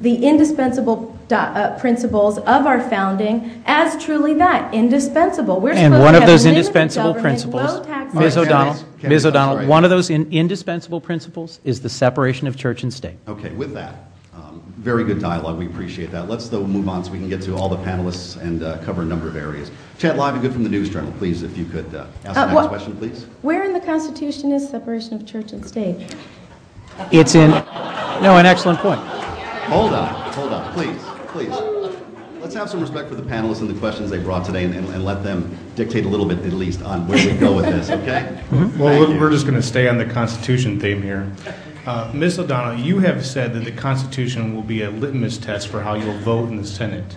the indispensable principles of our founding as truly that, indispensable. We're and supposed one to of have those limited indispensable government, principles, low taxation. Ms. O'Donnell, Ms. O'Donnell, one of those indispensable principles is the separation of church and state. Okay, with that, very good dialogue. We appreciate that. Let's, though, move on so we can get to all the panelists and cover a number of areas. Chad Livengood from the News Journal, please, if you could ask the next question, please. Where in the Constitution is separation of church and state? It's in, no, an excellent point. Hold on, please. Let's have some respect for the panelists and the questions they brought today and let them dictate a little bit, at least, on where we go with this, okay? Well, we're just going to stay on the Constitution theme here. Ms. O'Donnell, you have said that the Constitution will be a litmus test for how you'll vote in the Senate.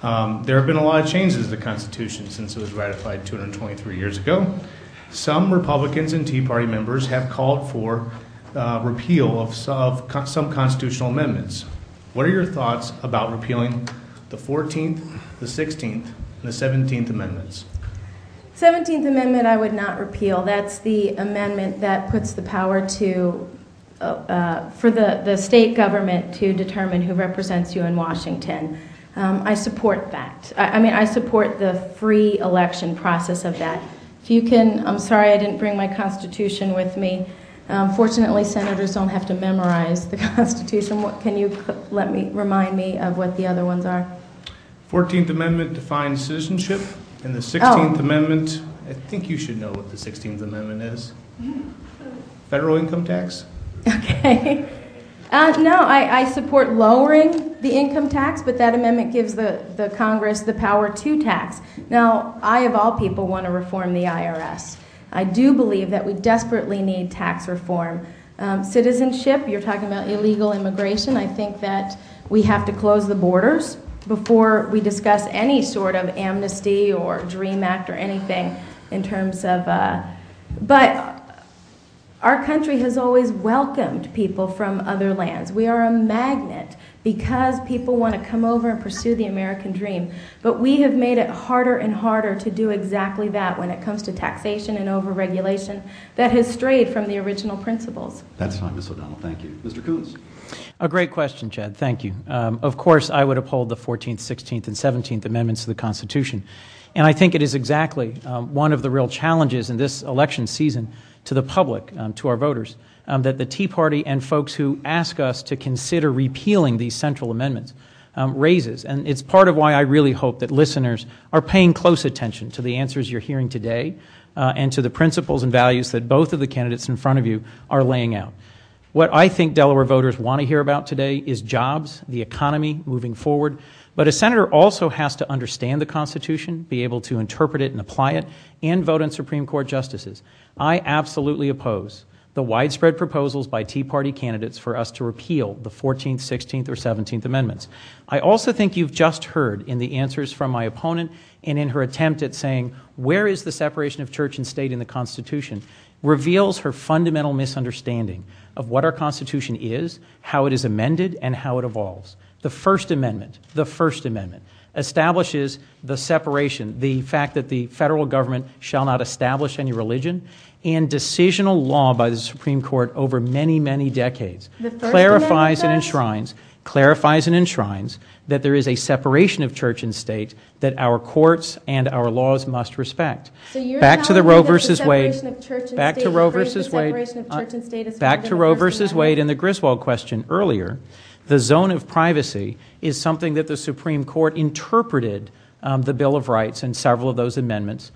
There have been a lot of changes to the Constitution since it was ratified 223 years ago. Some Republicans and Tea Party members have called for repeal of some constitutional amendments. What are your thoughts about repealing the 14th, the 16th, and the 17th Amendments? 17th Amendment I would not repeal. That's the amendment that puts the power to for the state government to determine who represents you in Washington. I support that. I support the free election process of that. If you can, I'm sorry I didn't bring my Constitution with me. Fortunately, senators don't have to memorize the Constitution. Can you remind me of what the other ones are? 14th Amendment defines citizenship, and the 16th Amendment, I think you should know what the 16th Amendment is. Federal income tax? Okay. No, I support lowering the income tax, but that amendment gives the Congress the power to tax. Now, I, of all people, want to reform the IRS. I do believe that we desperately need tax reform. Citizenship, you're talking about illegal immigration. I think that we have to close the borders before we discuss any sort of amnesty or DREAM Act or anything in terms of, but our country has always welcomed people from other lands. We are a magnet because people want to come over and pursue the American dream. But we have made it harder and harder to do exactly that when it comes to taxation and overregulation that has strayed from the original principles. That's fine, Ms. O'Donnell. Thank you. Mr. Coons. A great question, Chad. Thank you. Of course, I would uphold the 14th, 16th, and 17th Amendments to the Constitution. And I think it is exactly one of the real challenges in this election season to the public, to our voters, that the Tea Party and folks who ask us to consider repealing these central amendments raises. And it's part of why I really hope that listeners are paying close attention to the answers you're hearing today and to the principles and values that both of the candidates in front of you are laying out. What I think Delaware voters want to hear about today is jobs, the economy moving forward. But a senator also has to understand the Constitution, be able to interpret it and apply it, and vote on Supreme Court justices. I absolutely oppose the widespread proposals by Tea Party candidates for us to repeal the 14th, 16th, or 17th Amendments. I also think you've just heard in the answers from my opponent and in her attempt at saying, where is the separation of church and state in the Constitution, reveals her fundamental misunderstanding of what our Constitution is, how it is amended, and how it evolves. The First Amendment establishes the separation, the fact that the federal government shall not establish any religion, and decisional law by the Supreme Court over many, many decades clarifies and enshrines that there is a separation of church and state that our courts and our laws must respect. So you're back to the Roe versus Wade. Back to Roe versus Wade and the Griswold question earlier. The zone of privacy is something that the Supreme Court interpreted the Bill of Rights and several of those amendments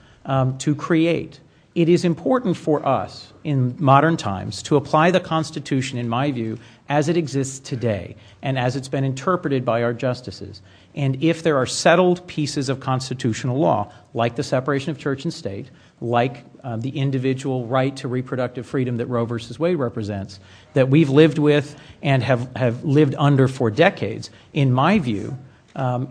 to create. It is important for us in modern times to apply the Constitution, in my view, as it exists today and as it's been interpreted by our justices. And if there are settled pieces of constitutional law, like the separation of church and state, like the individual right to reproductive freedom that Roe versus Wade represents, that we've lived with and have lived under for decades, in my view,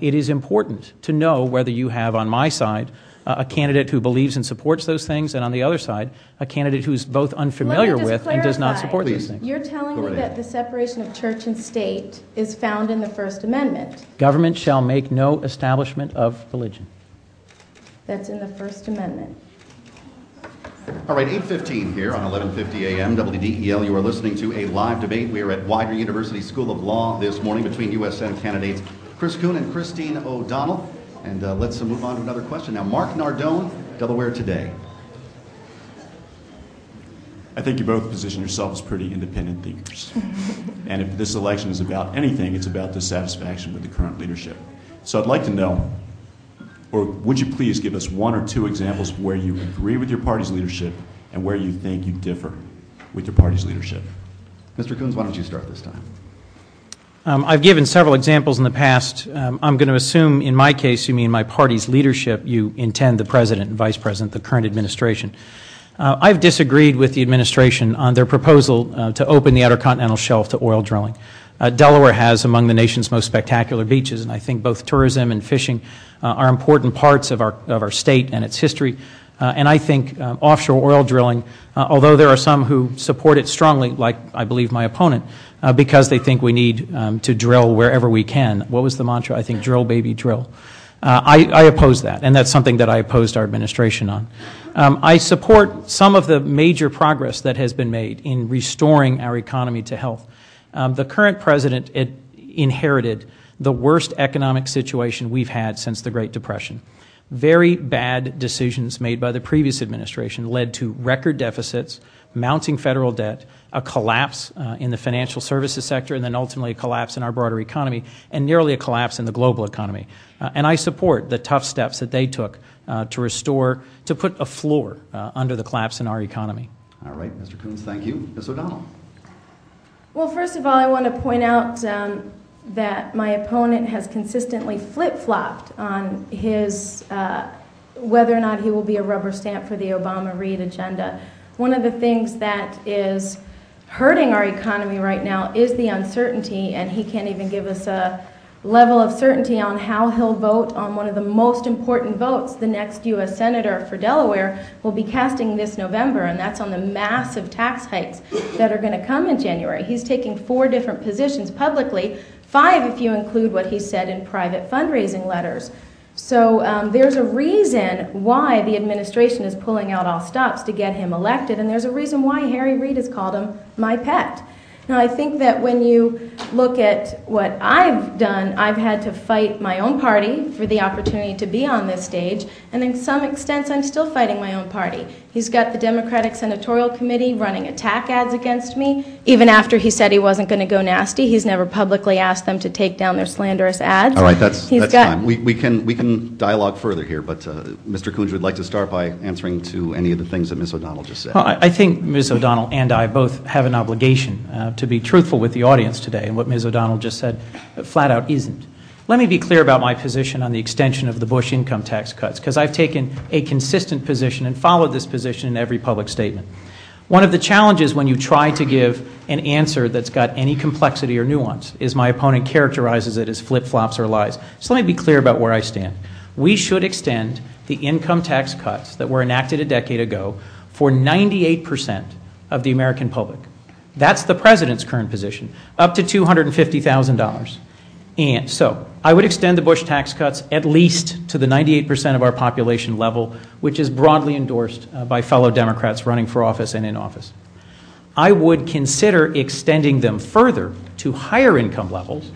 it is important to know whether you have on my side a candidate who believes and supports those things, and on the other side, a candidate who's both unfamiliar with and does not support those things. You're telling me that the separation of church and state is found in the First Amendment. Government shall make no establishment of religion. That's in the First Amendment. All right, 8:15 here on 11:50 a.m. WDEL. You are listening to a live debate. We are at Widener University School of Law this morning between U.S. Senate candidates Chris Coons and Christine O'Donnell. And let's move on to another question now. Mark Nardone, Delaware Today. I think you both position yourselves as pretty independent thinkers. And if this election is about anything, it's about dissatisfaction with the current leadership. So I'd like to know, or would you please give us one or two examples where you agree with your party's leadership and where you think you differ with your party's leadership? Mr. Coons, why don't you start this time? I've given several examples in the past. I'm going to assume in my case you mean my party's leadership. You intend the President and Vice President, the current administration. I've disagreed with the administration on their proposal to open the Outer Continental Shelf to oil drilling. Delaware has among the nation's most spectacular beaches, and I think both tourism and fishing are important parts of our state and its history. And I think offshore oil drilling, although there are some who support it strongly, like I believe my opponent, because they think we need to drill wherever we can. What was the mantra? I think drill, baby, drill. I oppose that, and that's something that I opposed our administration on. I support some of the major progress that has been made in restoring our economy to health. The current president inherited the worst economic situation we've had since the Great Depression. Very bad decisions made by the previous administration led to record deficits, mounting federal debt, a collapse in the financial services sector, and then ultimately a collapse in our broader economy, and nearly a collapse in the global economy. And I support the tough steps that they took to restore, to put a floor under the collapse in our economy. All right, Mr. Coons, thank you. Ms. O'Donnell. Well, first of all, I want to point out that my opponent has consistently flip-flopped on his whether or not he will be a rubber stamp for the Obama-Reid agenda. One of the things that is hurting our economy right now is the uncertainty, and he can't even give us a level of certainty on how he'll vote on one of the most important votes. The next U.S. Senator for Delaware will be casting this November, and that's on the massive tax hikes that are going to come in January. He's taking 4 different positions publicly, 5 if you include what he said in private fundraising letters. So there's a reason why the administration is pulling out all stops to get him elected, and there's a reason why Harry Reid has called him my pet. Now, I think that when you look at what I've done, I've had to fight my own party for the opportunity to be on this stage, and in some extent, I'm still fighting my own party. He's got the Democratic Senatorial Committee running attack ads against me. Even after he said he wasn't going to go nasty, he's never publicly asked them to take down their slanderous ads. All right, that's time. We can dialogue further here, but Mr. Coons would like to start by answering to any of the things that Ms. O'Donnell just said. Well, I think Ms. O'Donnell and I both have an obligation to be truthful with the audience today, and what Ms. O'Donnell just said flat out isn't. Let me be clear about my position on the extension of the Bush income tax cuts, because I've taken a consistent position and followed this position in every public statement. One of the challenges when you try to give an answer that's got any complexity or nuance is my opponent characterizes it as flip-flops or lies. So let me be clear about where I stand. We should extend the income tax cuts that were enacted a decade ago for 98% of the American public. That's the president's current position, up to $250,000. And so I would extend the Bush tax cuts at least to the 98% of our population level, which is broadly endorsed by fellow Democrats running for office and in office. I would consider extending them further to higher income levels,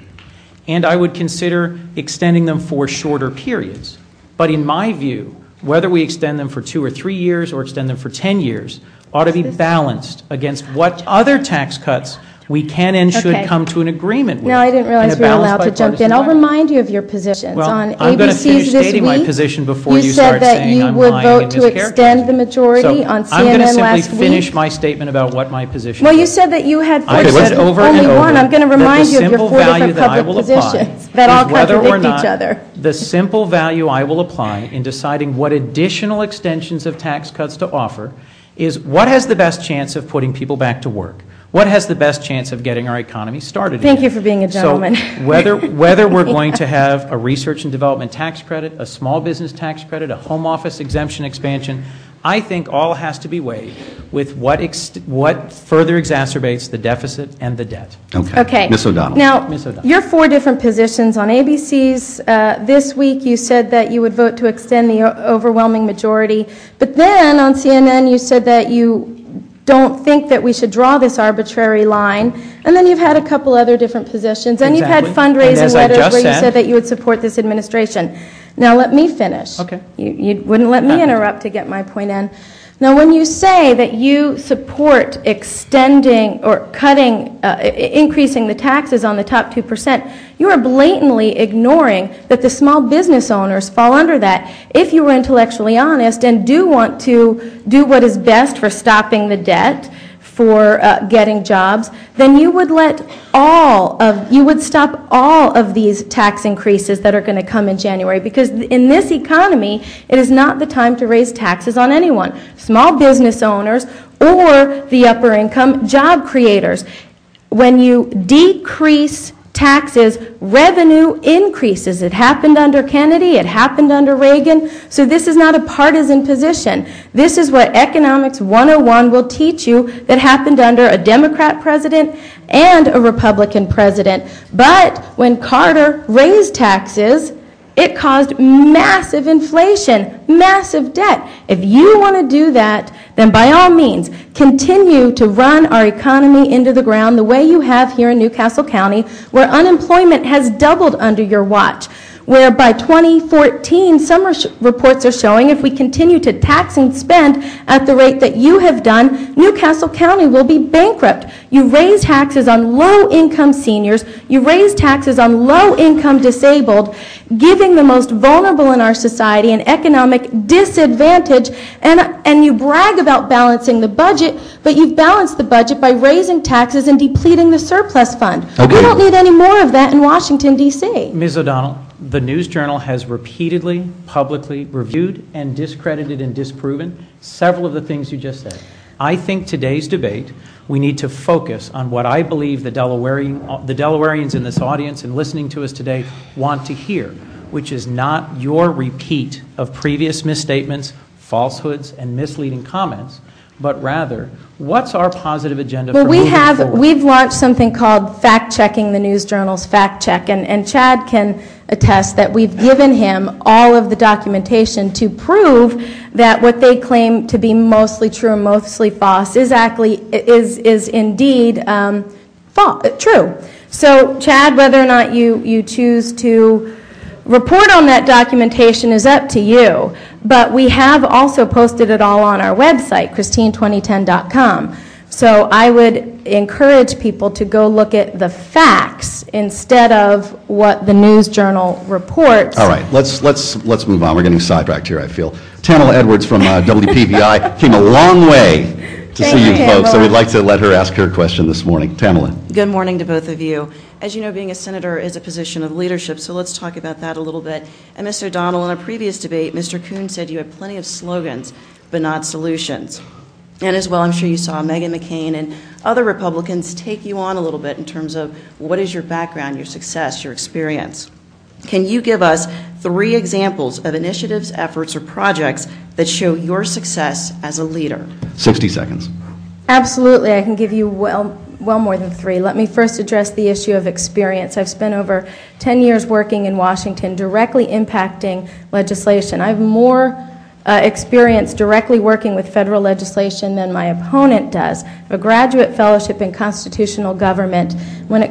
and I would consider extending them for shorter periods. But in my view, whether we extend them for 2 or 3 years or extend them for 10 years ought to be balanced against what other tax cuts we can and should come to an agreement with. No, I didn't realize we were allowed to jump in. I'll remind you of your positions. Well, on I'm going to ABC's finish this stating week, my position before you start saying I'm lying and you said that you would vote to extend the majority on CNN last week. I'm going to simply finish my statement about what my position is. Well, you said that you had 4 I've said over and only over one. I'm going to remind you of your 4 different public positions positions that all contradict each other. The simple value I will apply in deciding what additional extensions of tax cuts to offer is what has the best chance of putting people back to work. What has the best chance of getting our economy started Thank again? you for being a gentleman. So whether we're going to have a research and development tax credit, a small business tax credit, a home office exemption expansion, I think all has to be weighed with what further exacerbates the deficit and the debt. Okay. Ms. O'Donnell. Now, Ms. O'Donnell. your 4 different positions on ABC's this week, you said that you would vote to extend the overwhelming majority, but then on CNN you said that you don't think that we should draw this arbitrary line, and then you've had a couple other different positions, and Exactly. you've had fundraising letters where you said said that you would support this administration. Now let me finish. Okay. You wouldn't let me interrupt to get my point in. Now when you say that you support extending or cutting, increasing the taxes on the top 2%, you are blatantly ignoring that the small business owners fall under that. If you were intellectually honest and do want to do what is best for stopping the debt, for getting jobs, then you would stop all of these tax increases that are going to come in January, because in this economy, it is not the time to raise taxes on anyone, small business owners or the upper income job creators. When you decrease taxes, revenue increases. It happened under Kennedy, it happened under Reagan, so this is not a partisan position. This is what Economics 101 will teach you that happened under a Democrat president and a Republican president. But when Carter raised taxes, it caused massive inflation, massive debt. If you want to do that, then by all means, continue to run our economy into the ground the way you have here in Newcastle County, where unemployment has doubled under your watch, where by 2014, some reports are showing if we continue to tax and spend at the rate that you have done, Newcastle County will be bankrupt. You raise taxes on low-income seniors, you raise taxes on low-income disabled, giving the most vulnerable in our society an economic disadvantage, and you brag about balancing the budget, but you've balanced the budget by raising taxes and depleting the surplus fund. Okay. We don't need any more of that in Washington, D.C. Ms. O'Donnell, the News Journal has repeatedly, publicly reviewed and discredited and disproven several of the things you just said. I think today's debate, we need to focus on what I believe the Delawareans in this audience and listening to us today want to hear, which is not your repeat of previous misstatements, falsehoods, and misleading comments, but rather, what's our positive agenda for moving forward? We've launched something called fact-checking the News Journal's fact check, and Chad can attest that we've given him all of the documentation to prove that what they claim to be mostly true and mostly false is indeed true. So, Chad, whether or not you choose to report on that documentation is up to you, but we have also posted it all on our website, Christine2010.com. So I would encourage people to go look at the facts instead of what the News Journal reports. All right, let's move on. We're getting sidetracked here, I feel. Tamala Edwards from WPVI came a long way to see you folks, so we'd like to let her ask her question this morning. Tamala. Good morning to both of you. As you know, being a senator is a position of leadership, so let's talk about that a little bit. And Mr. O'Donnell, in a previous debate, Mr. Coons said you had plenty of slogans, but not solutions. And as well, I'm sure you saw Meghan McCain and other Republicans take you on a little bit in terms of what is your background, your success, your experience. Can you give us 3 examples of initiatives, efforts, or projects that show your success as a leader? 60 seconds. Absolutely. I can give you well more than 3. Let me first address the issue of experience. I've spent over 10 years working in Washington directly impacting legislation. I have more experience directly working with federal legislation than my opponent does. I have a graduate fellowship in constitutional government. When it